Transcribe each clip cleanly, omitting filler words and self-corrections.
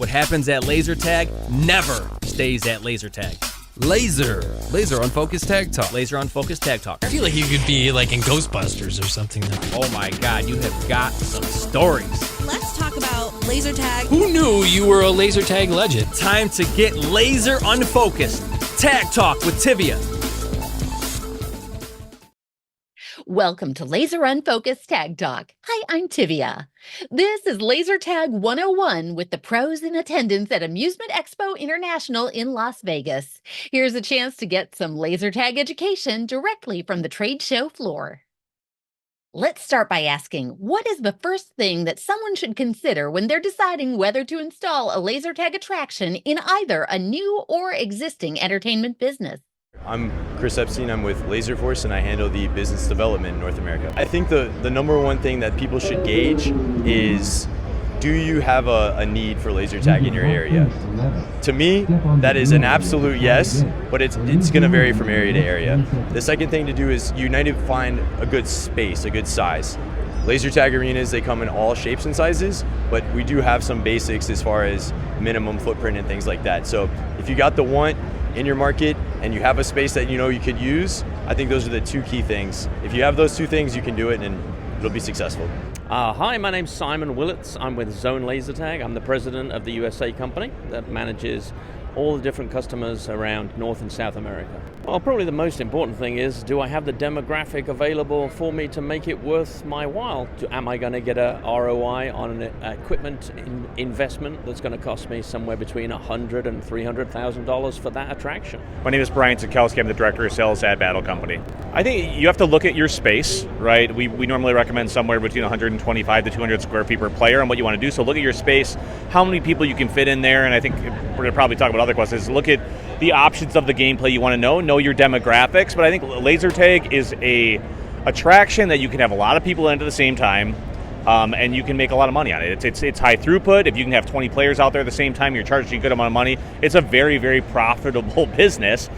What happens at laser tag never stays at laser tag. Laser Unfocused Tag Talk. Laser Unfocused Tag Talk. I feel like you could be like in Ghostbusters or something. Oh my God, you have got some stories. Let's talk about laser tag. Who knew you were a laser tag legend? Time to get laser unfocused. Tag Talk with Tivia. Welcome to Laser Unfocused Tag Talk. Hi, I'm Tivia. This is Laser Tag 101 with the pros in attendance at Amusement Expo International in Las Vegas. Here's a chance to get some laser tag education directly from the trade show floor. Let's start by asking, what is the first thing that someone should consider when they're deciding whether to install a laser tag attraction in either a new or existing entertainment business? I'm Chris Epstein. I'm with Laser Force, and I handle the business development in North America. I think the number one thing that people should gauge is, do you have a need for laser tag in your area? To me, that is an absolute yes, but it's going to vary from area to area. The second thing to do is you need to find a good space, a good size. Laser tag arenas, they come in all shapes and sizes, but we do have some basics as far as minimum footprint and things like that. So if you got the want in your market and you have a space that you know you could use, I think those are the two key things. If you have those two things, you can do it and it'll be successful. Hi, my name's Simon Willits. I'm with Zone Laser Tag. I'm the president of the USA company that manages all the different customers around North and South America. Well, probably the most important thing is, do I have the demographic available for me to make it worth my while? Am I going to get a ROI on an equipment investment that's going to cost me somewhere between $100,000 and $300,000 for that attraction? My name is Brian Sikowski. I'm the director of sales at Battle Company. I think you have to look at your space, right? We normally recommend somewhere between 125 to 200 square feet per player on what you want to do. So look at your space, how many people you can fit in there, and I think we're going to probably talk about other questions. Look at the options of the gameplay you want to know your demographics, but I think laser tag is a attraction that you can have a lot of people in at the same time, and you can make a lot of money on it. It's high throughput. If you can have 20 players out there at the same time, you're charging a good amount of money. It's a very, very profitable business.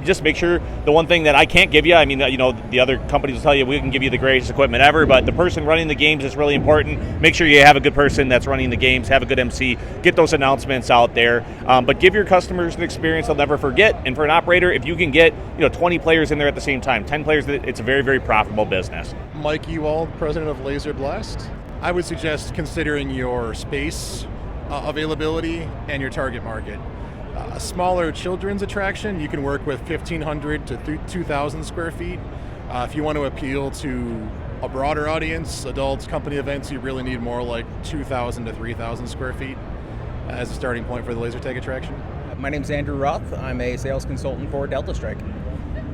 Just make sure, the one thing that I can't give you, I mean, the other companies will tell you we can give you the greatest equipment ever, but the person running the games is really important. Make sure you have a good person that's running the games, have a good MC, get those announcements out there, but give your customers an experience they'll never forget. And for an operator, if you can get 20 players in there at the same time, 10 players, it's a very, very profitable business. Mike Ewald, president of Laser Blast. I would suggest considering your space availability and your target market. A smaller children's attraction, you can work with 1,500 to 2,000 square feet. If you want to appeal to a broader audience, adults, company events, you really need more like 2,000 to 3,000 square feet as a starting point for the laser tag attraction. My name's Andrew Roth. I'm a sales consultant for Delta Strike.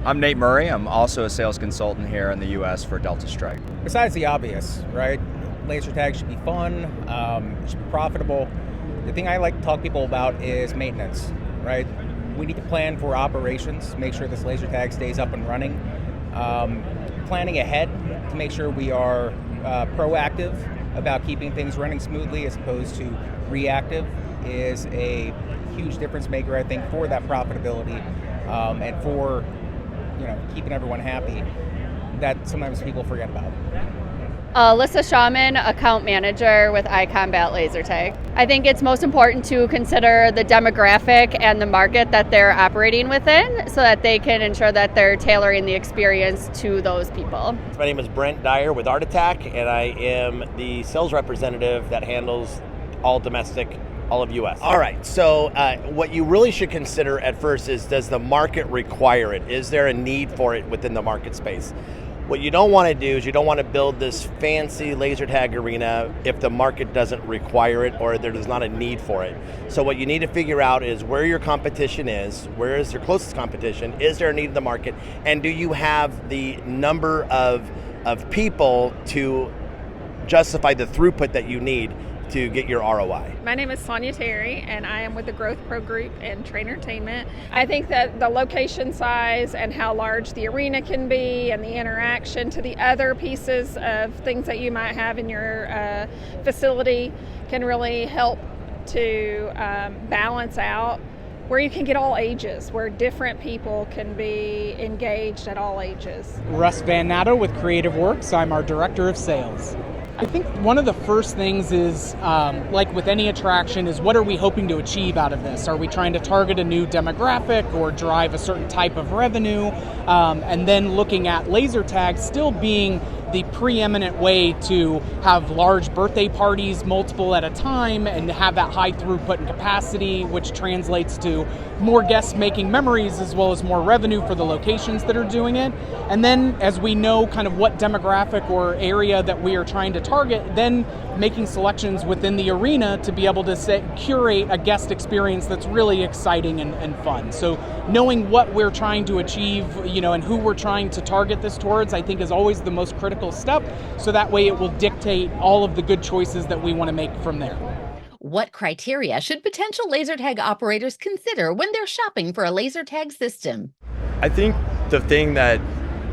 I'm Nate Murray. I'm also a sales consultant here in the U.S. for Delta Strike. Besides the obvious, right? Laser tag should be fun, should be profitable. The thing I like to talk to people about is maintenance, right? We need to plan for operations, make sure this laser tag stays up and running. Planning ahead to make sure we are proactive about keeping things running smoothly as opposed to reactive is a huge difference maker, I think, for that profitability and for keeping everyone happy that sometimes people forget about. Alyssa Shawman, account manager with iCombat Laser Tag. I think it's most important to consider the demographic and the market that they're operating within so that they can ensure that they're tailoring the experience to those people. My name is Brent Dyer with Art Attack, and I am the sales representative that handles all domestic, all of U.S. All right, so what you really should consider at first is, does the market require it? Is there a need for it within the market space? What you don't want to do is you don't want to build this fancy laser tag arena if the market doesn't require it or there's not a need for it. So what you need to figure out is where your competition is, where is your closest competition, is there a need in the market, and do you have the number of people to justify the throughput that you need to get your ROI. My name is Sonia Terry, and I am with the Growth Pro Group and Trainertainment. I think that the location size and how large the arena can be and the interaction to the other pieces of things that you might have in your facility can really help to balance out where you can get all ages, where different people can be engaged at all ages. Russ Van Nato with Creative Works. I'm our Director of Sales. I think one of the first things is, like with any attraction, is what are we hoping to achieve out of this? Are we trying to target a new demographic or drive a certain type of revenue? And then looking at laser tag still being the preeminent way to have large birthday parties, multiple at a time, and have that high throughput and capacity, which translates to more guests making memories as well as more revenue for the locations that are doing it. And then as we know kind of what demographic or area that we are trying to target, then making selections within the arena to be able to curate a guest experience that's really exciting and fun. So knowing what we're trying to achieve, and who we're trying to target this towards, I think is always the most critical step. So that way it will dictate all of the good choices that we want to make from there. What criteria should potential laser tag operators consider when they're shopping for a laser tag system? I think the thing that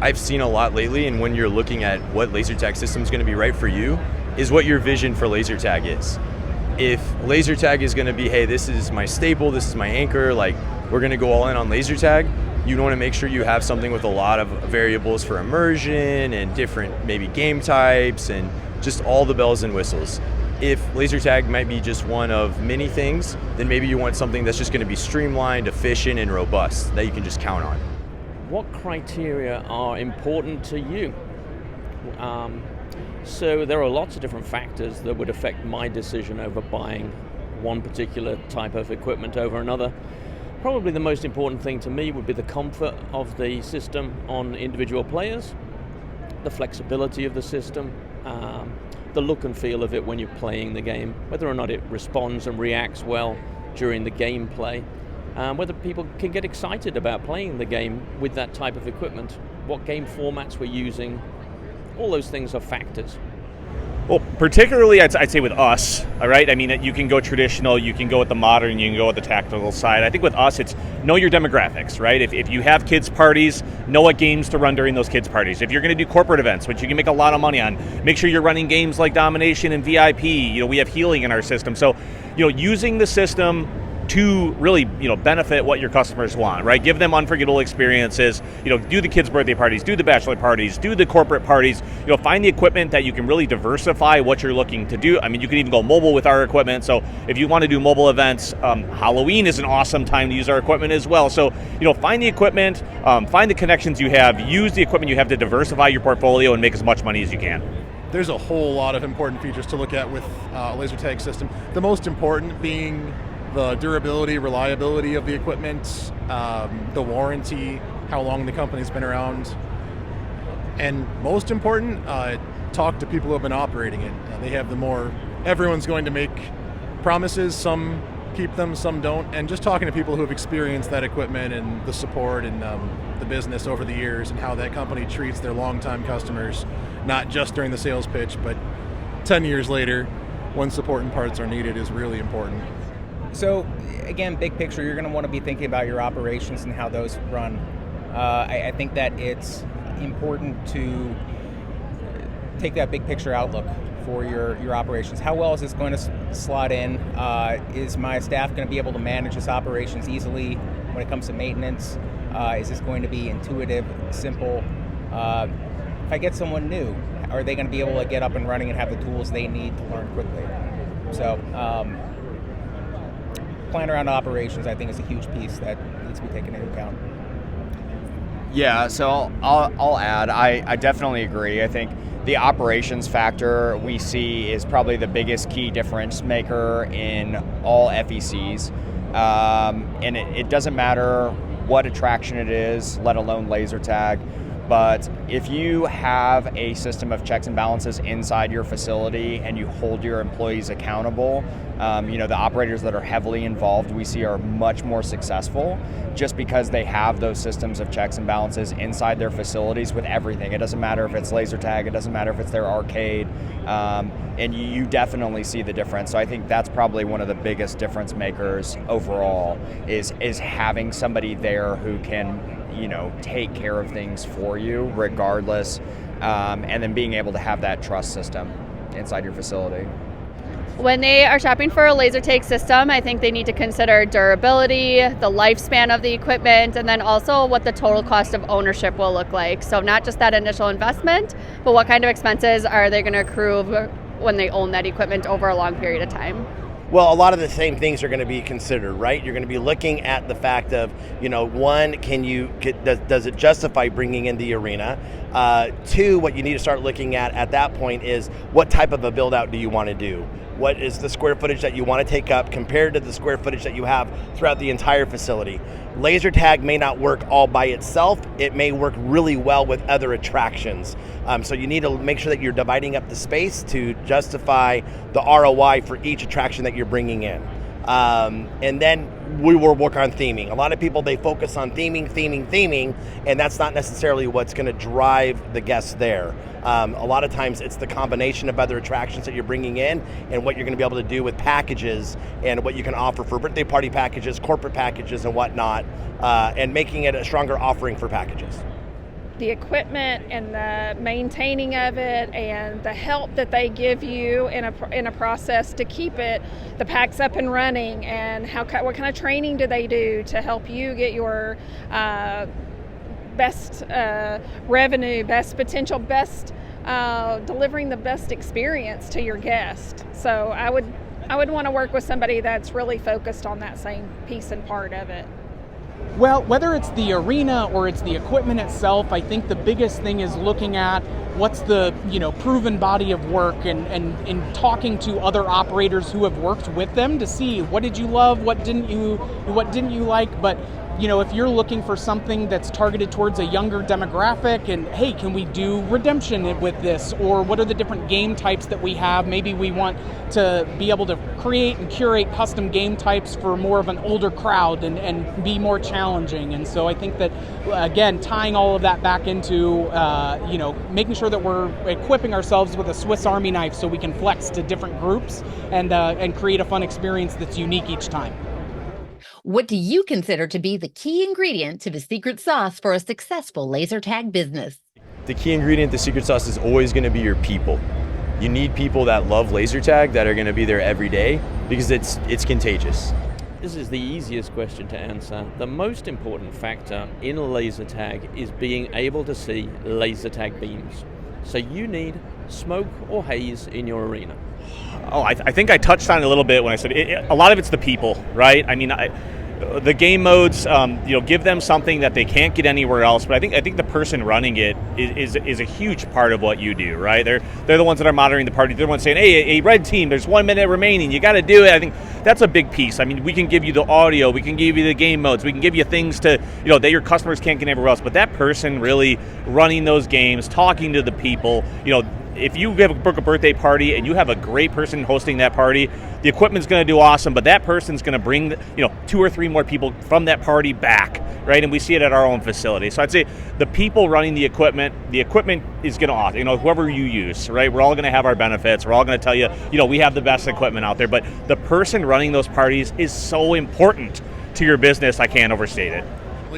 I've seen a lot lately, and when you're looking at what laser tag system is going to be right for you, is what your vision for laser tag is. If laser tag is going to be, hey, this is my staple, this is my anchor, like we're going to go all in on laser tag, you want to make sure you have something with a lot of variables for immersion and different maybe game types and just all the bells and whistles. If laser tag might be just one of many things, then maybe you want something that's just going to be streamlined, efficient, and robust that you can just count on. What criteria are important to you? So there are lots of different factors that would affect my decision over buying one particular type of equipment over another. Probably the most important thing to me would be the comfort of the system on individual players, the flexibility of the system, the look and feel of it when you're playing the game, whether or not it responds and reacts well during the gameplay, whether people can get excited about playing the game with that type of equipment, what game formats we're using, all those things are factors. Well, particularly I'd say with us, all right? I mean, you can go traditional, you can go with the modern, you can go with the tactical side. I think with us, it's know your demographics, right? If you have kids' parties, know what games to run during those kids' parties. If you're going to do corporate events, which you can make a lot of money on, make sure you're running games like Domination and VIP. We have healing in our system. So, using the system to really, benefit what your customers want, right? Give them unforgettable experiences, do the kids' birthday parties, do the bachelor parties, do the corporate parties, find the equipment that you can really diversify what you're looking to do. I mean, you can even go mobile with our equipment. So if you want to do mobile events, Halloween is an awesome time to use our equipment as well. So, find the equipment, find the connections you have, use the equipment you have to diversify your portfolio and make as much money as you can. There's a whole lot of important features to look at with a laser tag system. The most important being the durability, reliability of the equipment, the warranty, how long the company's been around, and most important, talk to people who have been operating it. They have everyone's going to make promises, some keep them, some don't, and just talking to people who have experienced that equipment and the support and the business over the years and how that company treats their longtime customers, not just during the sales pitch, but 10 years later when support and parts are needed is really important. So again, big picture, you're going to want to be thinking about your operations and how those run. I think that it's important to take that big picture outlook for your operations. How well is this going to slot in? Is my staff going to be able to manage this operations easily when it comes to maintenance? Is this going to be intuitive, simple? If I get someone new, are they going to be able to get up and running and have the tools they need to learn quickly? So plan around operations, I think, is a huge piece that needs to be taken into account. Yeah, so I'll add, I definitely agree. I think the operations factor we see is probably the biggest key difference maker in all FECs. And it doesn't matter what attraction it is, let alone laser tag. But if you have a system of checks and balances inside your facility and you hold your employees accountable, the operators that are heavily involved we see are much more successful just because they have those systems of checks and balances inside their facilities with everything. It doesn't matter if it's laser tag, it doesn't matter if it's their arcade, and you definitely see the difference. So I think that's probably one of the biggest difference makers overall is having somebody there who can take care of things for you regardless, and then being able to have that trust system inside your facility. When they are shopping for a laser tag system, I think they need to consider durability, the lifespan of the equipment, and then also what the total cost of ownership will look like. So not just that initial investment, but what kind of expenses are they going to accrue when they own that equipment over a long period of time. Well, a lot of the same things are going to be considered, right? You're going to be looking at the fact of, one, does it justify bringing in the arena? Two, what you need to start looking at that point is what type of a build out do you want to do? What is the square footage that you want to take up compared to the square footage that you have throughout the entire facility? Laser tag may not work all by itself. It may work really well with other attractions. So you need to make sure that you're dividing up the space to justify the ROI for each attraction that you're bringing in. And then we will work on theming. A lot of people, they focus on theming, and that's not necessarily what's going to drive the guests there. A lot of times it's the combination of other attractions that you're bringing in and what you're going to be able to do with packages and what you can offer for birthday party packages, corporate packages, and whatnot, and making it a stronger offering for packages. The equipment and the maintaining of it and the help that they give you in a process to keep the packs up and running, and what kind of training do they do to help you get your best revenue, best potential, best delivering the best experience to your guest. So I would want to work with somebody that's really focused on that same piece and part of it. Well, whether it's the arena or it's the equipment itself, I think the biggest thing is looking at what's the proven body of work and talking to other operators who have worked with them to see what did you love, what didn't you like. But if you're looking for something that's targeted towards a younger demographic and, hey, can we do redemption with this? Or what are the different game types that we have? Maybe we want to be able to create and curate custom game types for more of an older crowd and be more challenging. And so I think that, again, tying all of that back into, making sure that we're equipping ourselves with a Swiss Army knife so we can flex to different groups and create a fun experience that's unique each time. What do you consider to be the key ingredient to the secret sauce for a successful laser tag business? The key ingredient, the secret sauce, is always going to be your people. You need people that love laser tag, that are going to be there every day, because it's contagious. This is the easiest question to answer. The most important factor in laser tag is being able to see laser tag beams. So you need smoke or haze in your arena. Oh, I think I touched on it a little bit when I said a lot of it's the people, right? I mean, the game modes, give them something that they can't get anywhere else. But I think the person running it is a huge part of what you do, right? They're the ones that are monitoring the party. They're the ones saying, hey, a red team, there's 1 minute remaining. You got to do it. I think that's a big piece. I mean, we can give you the audio, we can give you the game modes, we can give you things to, that your customers can't get anywhere else. But that person really running those games, talking to the people, if you book a birthday party and you have a great person hosting that party, the equipment's going to do awesome, but that person's going to bring 2 or 3 more people from that party back, right? And we see it at our own facility. So I'd say the people running the equipment is going to, whoever you use, right? We're all going to have our benefits. We're all going to tell you, we have the best equipment out there, but the person running those parties is so important to your business. I can't overstate it.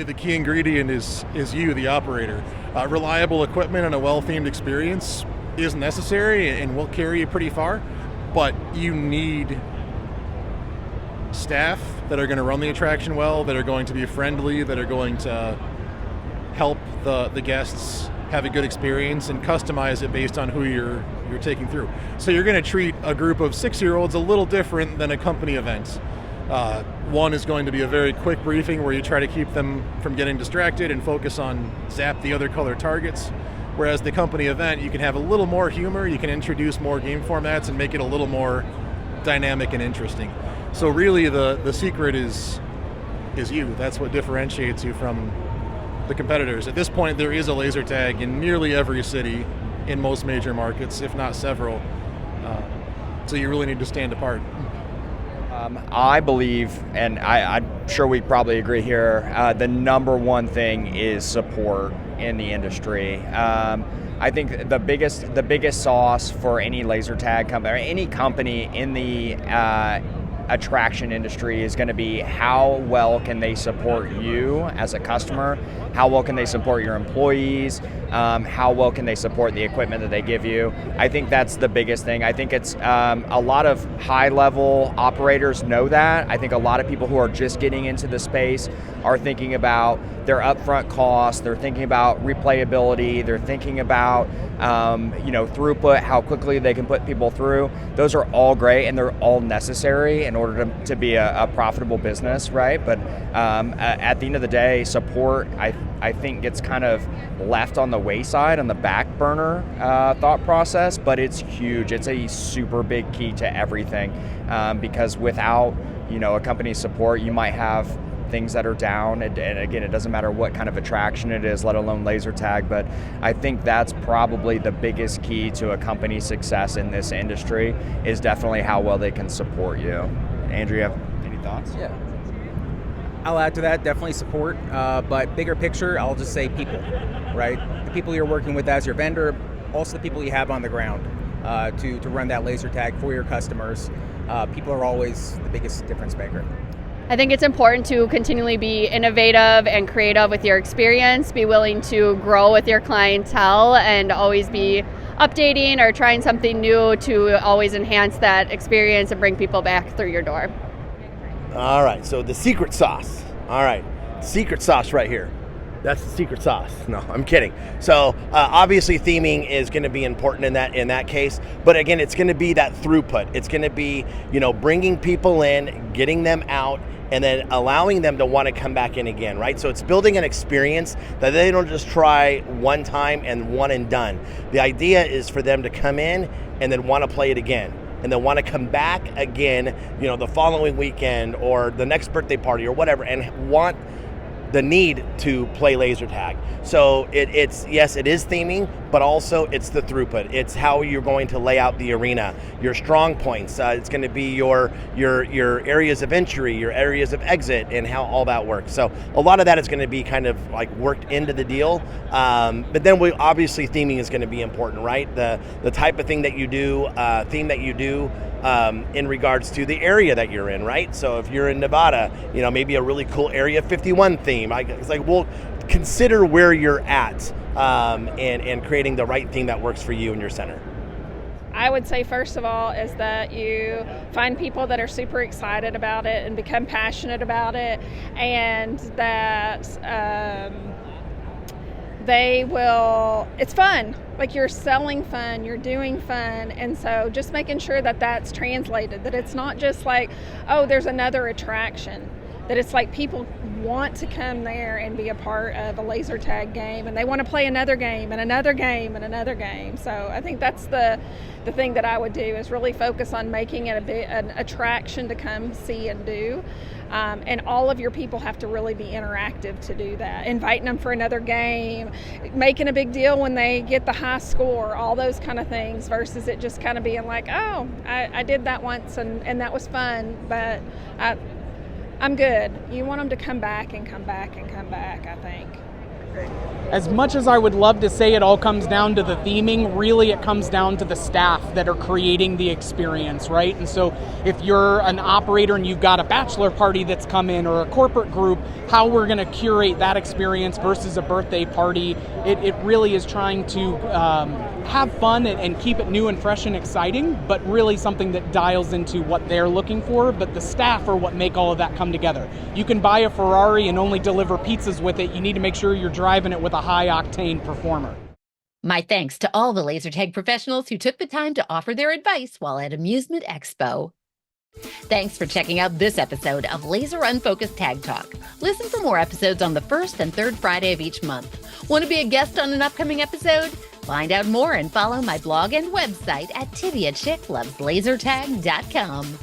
The key ingredient is you, the operator. Reliable equipment and a well-themed experience is necessary and will carry you pretty far, but you need staff that are going to run the attraction well, that are going to be friendly, that are going to help the guests have a good experience and customize it based on who you're taking through. So you're going to treat a group of 6-year-olds a little different than a company event. One is going to be a very quick briefing where you try to keep them from getting distracted and focus on zap the other color targets. Whereas the company event, you can have a little more humor, you can introduce more game formats and make it a little more dynamic and interesting. So really the secret is you. That's what differentiates you from the competitors. At this point, there is a laser tag in nearly every city in most major markets, if not several. So you really need to stand apart. I believe, and I'm sure we probably agree here, the number one thing is support in the industry. I think the biggest sauce for any laser tag company or any company in the attraction industry is going to be how well can they support you as a customer, how well can they support your employees, how well can they support the equipment that they give you. I think that's the biggest thing. I think it's a lot of high-level operators know that. I think a lot of people who are just getting into the space are thinking about their upfront costs, they're thinking about replayability, they're thinking about throughput, how quickly they can put people through. Those are all great and they're all necessary in order to be a profitable business, right? But at the end of the day, support, I think, gets kind of left on the wayside, on the back burner thought process, but it's huge. It's a super big key to everything, because without a company's support, you might have things that are down, and again, it doesn't matter what kind of attraction it is, let alone laser tag, but I think that's probably the biggest key to a company's success in this industry, is definitely how well they can support you. Andrew, you have any thoughts? Yeah. I'll add to that, definitely support, but bigger picture, I'll just say people, right? The people you're working with as your vendor, also the people you have on the ground to run that laser tag for your customers. People are always the biggest difference maker. I think it's important to continually be innovative and creative with your experience, be willing to grow with your clientele, and always be updating or trying something new to always enhance that experience and bring people back through your door. All right, so the secret sauce. All right, secret sauce right here. That's the secret sauce. No, I'm kidding. So obviously theming is going to be important in that case, but again, it's going to be that throughput. It's going to be, bringing people in, getting them out, and then allowing them to want to come back in again, right? So it's building an experience that they don't just try one time and one and done. The idea is for them to come in and then want to play it again, and then want to come back again, the following weekend or the next birthday party or whatever, and want the need to play laser tag. So it's yes, it is theming, but also it's the throughput. It's how you're going to lay out the arena, your strong points. It's going to be your areas of entry, your areas of exit, and how all that works. So a lot of that is going to be kind of like worked into the deal. But then obviously theming is going to be important, right? The type of thing that you do, theme that you do. In regards to the area that you're in, right? So if you're in Nevada, maybe a really cool Area 51 theme. It's like, we'll consider where you're at and creating the right theme that works for you and your center. I would say, first of all, is that you find people that are super excited about it and become passionate about it, and that it's fun. Like, you're selling fun, you're doing fun, and so just making sure that that's translated, that it's not just like, oh, there's another attraction, that it's like people want to come there and be a part of a laser tag game, and they want to play another game and another game and another game. So I think that's the thing that I would do, is really focus on making it an attraction to come see and do. And all of your people have to really be interactive to do that. Inviting them for another game, making a big deal when they get the high score, all those kind of things, versus it just kind of being like, oh, I did that once and that was fun, but I'm good. You want them to come back and come back and come back, I think. As much as I would love to say it all comes down to the theming, really it comes down to the staff that are creating the experience, right? And so if you're an operator and you've got a bachelor party that's come in, or a corporate group, how we're going to curate that experience versus a birthday party, it really is trying to have fun and keep it new and fresh and exciting, but really something that dials into what they're looking for. But the staff are what make all of that come together. You can buy a Ferrari and only deliver pizzas with it. You need to make sure you're driving it with a high-octane performer. My thanks to all the laser tag professionals who took the time to offer their advice while at Amusement Expo. Thanks for checking out this episode of Laser Unfocused Tag Talk. Listen for more episodes on the first and third Friday of each month. Want to be a guest on an upcoming episode? Find out more and follow my blog and website at TiviaChickLovesLaserTag.com.